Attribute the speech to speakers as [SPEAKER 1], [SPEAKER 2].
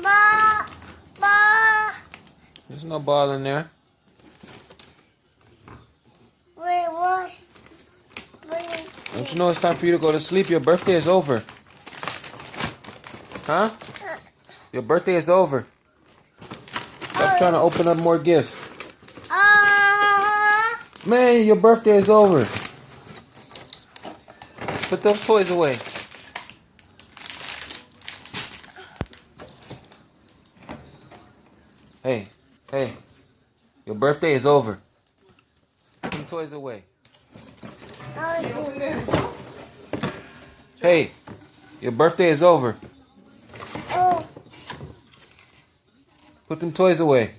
[SPEAKER 1] Ball.
[SPEAKER 2] There's no ball in there.
[SPEAKER 1] Wait, what?
[SPEAKER 2] Don't you know it's time for you to go to sleep? Your birthday is over. Huh? Your birthday is over. Stop trying to open up more gifts. Man, your birthday is over. Put those toys away. Hey, hey. Your birthday is over. Put them toys away. Hey, your birthday is over. Put them toys away.